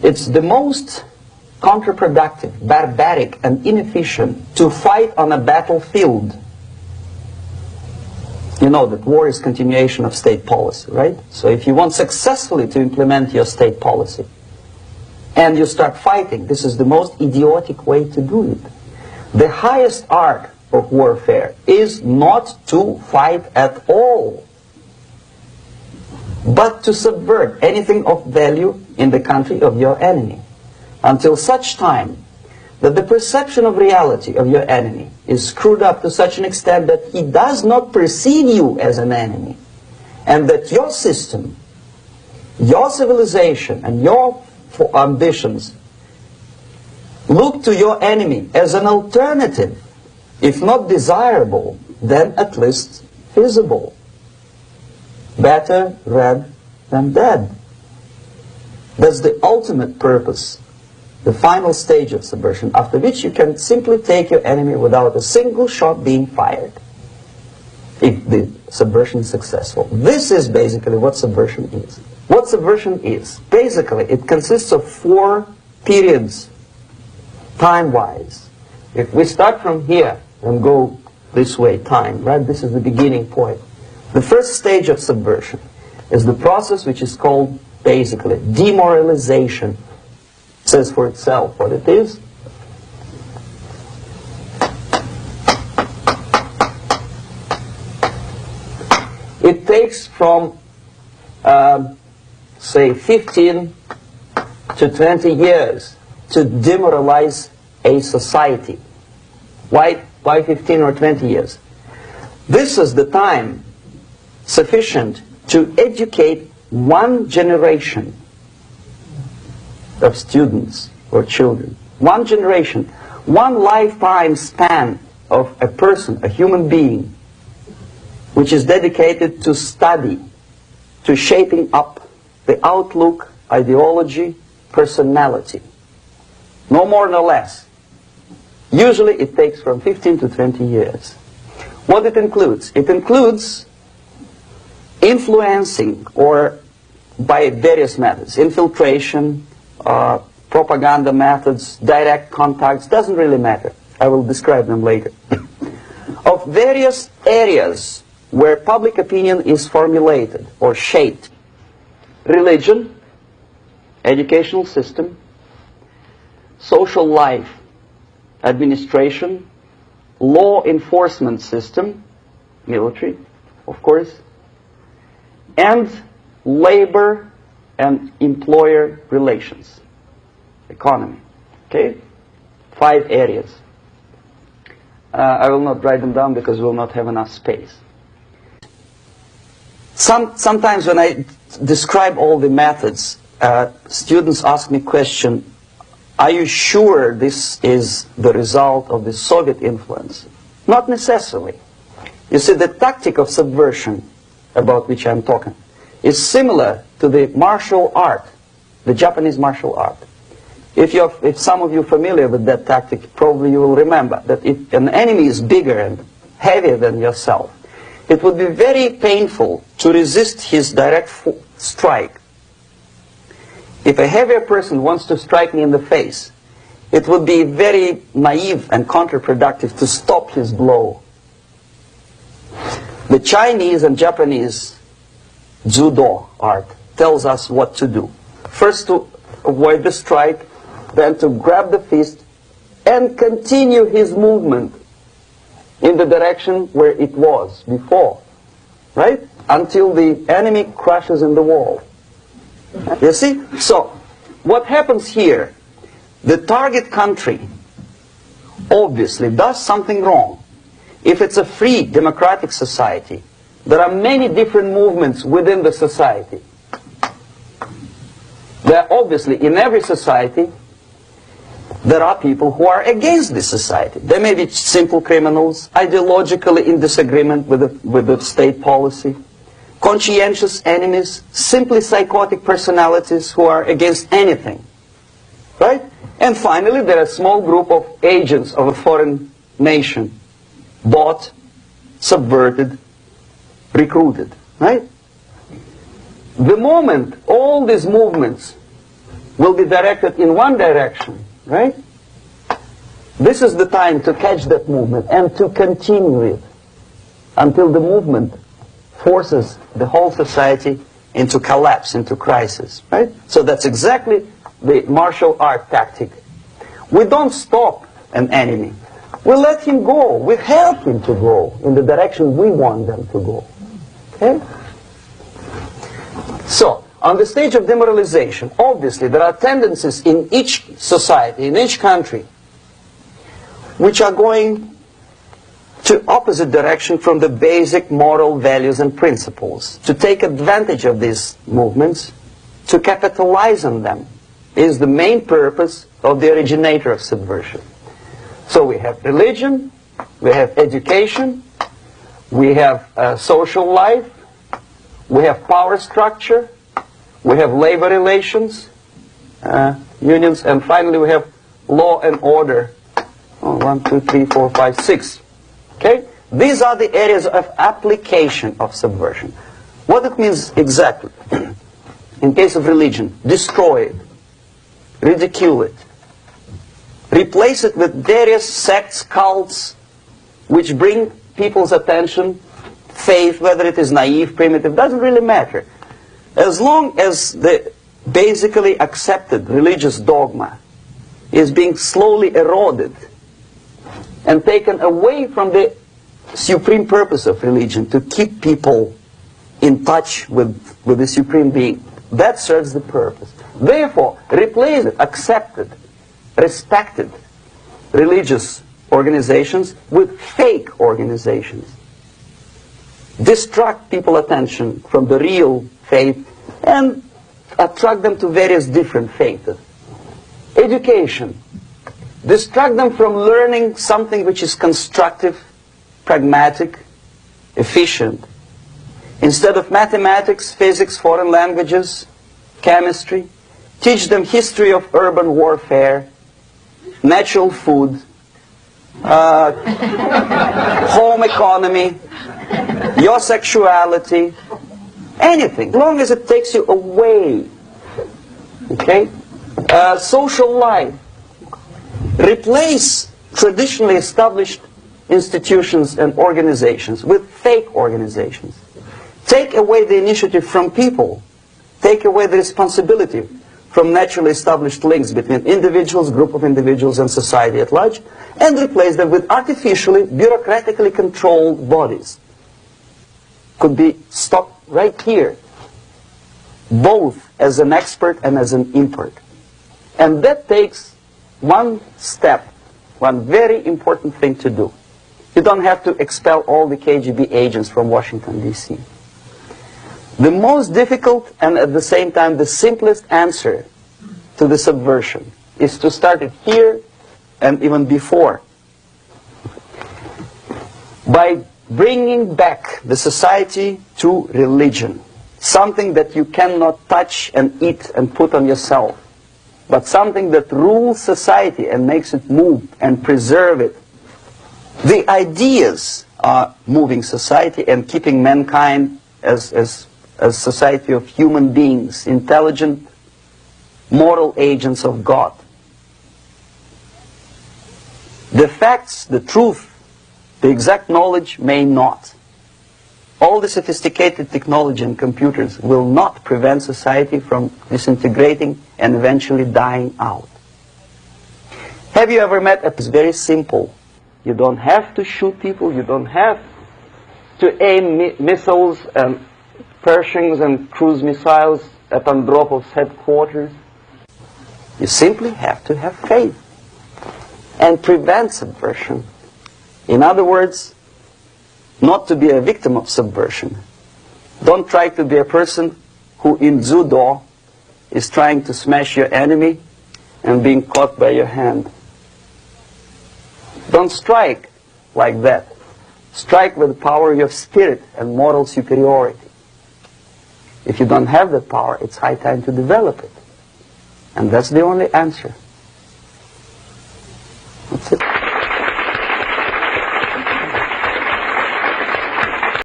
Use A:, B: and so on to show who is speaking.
A: It's the most counterproductive, barbaric, and inefficient to fight on a battlefield. You know that war is continuation of state policy, right? So if you want successfully to implement your state policy, and you start fighting, this is the most idiotic way to do it. The highest art of warfare is not to fight at all, but to subvert anything of value in the country of your enemy, until such time that the perception of reality of your enemy is screwed up to such an extent that he does not perceive you as an enemy, and that your system, your civilization, and your ambitions look to your enemy as an alternative, if not desirable, then at least feasible. Better red than dead. That's the ultimate purpose, the final stage of subversion, after which you can simply take your enemy without a single shot being fired, if the subversion is successful. This is basically what subversion is. What subversion is, basically, it consists of 4 periods, time-wise. If we start from here and go this way, time, right? This is the beginning point. The first stage of subversion is the process which is called, basically, demoralization. It says for itself what it is. It takes from say 15 to 20 years to demoralize a society. Why 15 or 20 years? This is the time sufficient to educate one generation of students or children. One generation, one lifetime span of a person, a human being, which is dedicated to study, to shaping up the outlook, ideology, personality. No more, no less. Usually it takes from 15 to 20 years. What it includes? It includes influencing, or by various methods, infiltration, propaganda methods, direct contacts, doesn't really matter. I will describe them later. Of various areas where public opinion is formulated or shaped. Religion, educational system, social life, administration, law enforcement system, military, of course, and labor and employer relations, economy. Okay? 5 areas. I will not write them down because we will not have enough space. Sometimes when I describe all the methods, students ask me question, are you sure this is the result of the Soviet influence? Not necessarily. You see, the tactic of subversion, about which I'm talking, is similar to the martial art, the Japanese martial art. If some of you are familiar with that tactic, probably you will remember that if an enemy is bigger and heavier than yourself, it would be very painful to resist his direct strike. If a heavier person wants to strike me in the face, it would be very naive and counterproductive to stop his blow. The Chinese and Japanese judo art tells us what to do. First to avoid the strike, then to grab the fist and continue his movement in the direction where it was before, right? Until the enemy crashes in the wall. You see? So, what happens here? The target country obviously does something wrong. If it's a free democratic society, there are many different movements within the society. There are obviously, in every society, there are people who are against this society. They may be simple criminals, ideologically in disagreement with the state policy, conscientious enemies, simply psychotic personalities who are against anything. Right? And finally, there are a small group of agents of a foreign nation, bought, subverted, recruited. Right? The moment all these movements will be directed in one direction, right? This is the time to catch that movement and to continue it until the movement forces the whole society into collapse, into crisis, right? So that's exactly the martial art tactic. We don't stop an enemy. We let him go. We help him to go in the direction we want them to go. Okay? So, on the stage of demoralization, obviously there are tendencies in each society, in each country, which are going to opposite direction from the basic moral values and principles. To take advantage of these movements, to capitalize on them, is the main purpose of the originator of subversion. So we have religion, we have education, we have social life, we have power structure, we have labor relations, unions, and finally we have law and order. 1, 2, 3, 4, 5, 6. Okay? These are the areas of application of subversion. What it means exactly? In case of religion, destroy it, ridicule it, replace it with various sects, cults, which bring people's attention, faith, whether it is naive, primitive, doesn't really matter. As long as the basically accepted religious dogma is being slowly eroded and taken away from the supreme purpose of religion, to keep people in touch with the supreme being, that serves the purpose. Therefore, replace it, accepted, respected religious organizations with fake organizations. Distract people's attention from the real faith and attract them to various different faiths. Education. Distract them from learning something which is constructive, pragmatic, efficient. Instead of mathematics, physics, foreign languages, chemistry, teach them history of urban warfare, natural food, home economy, your sexuality, anything, as long as it takes you away. Okay? Social life. Replace traditionally established institutions and organizations with fake organizations. Take away the initiative from people. Take away the responsibility from naturally established links between individuals, group of individuals, and society at large, and replace them with artificially, bureaucratically controlled bodies. Could be stopped right here, both as an expert and as an import. And that takes one step, one very important thing to do. You don't have to expel all the KGB agents from Washington, D.C. The most difficult and at the same time the simplest answer to the subversion is to start it here and even before, by bringing back the society to religion, something that you cannot touch and eat and put on yourself, but something that rules society and makes it move and preserve it. The ideas are moving society and keeping mankind as a society of human beings, intelligent, moral agents of God. The facts, the truth, the exact knowledge may not. All the sophisticated technology and computers will not prevent society from disintegrating and eventually dying out. Have you ever met? It's very simple. You don't have to shoot people. You don't have to aim missiles and Pershings and cruise missiles at Andropov's headquarters. You simply have to have faith and prevent subversion. In other words, not to be a victim of subversion. Don't try to be a person who in judo is trying to smash your enemy and being caught by your hand. Don't strike like that. Strike with the power of your spirit and moral superiority. If you don't have that power, it's high time to develop it. And that's the only answer. That's it.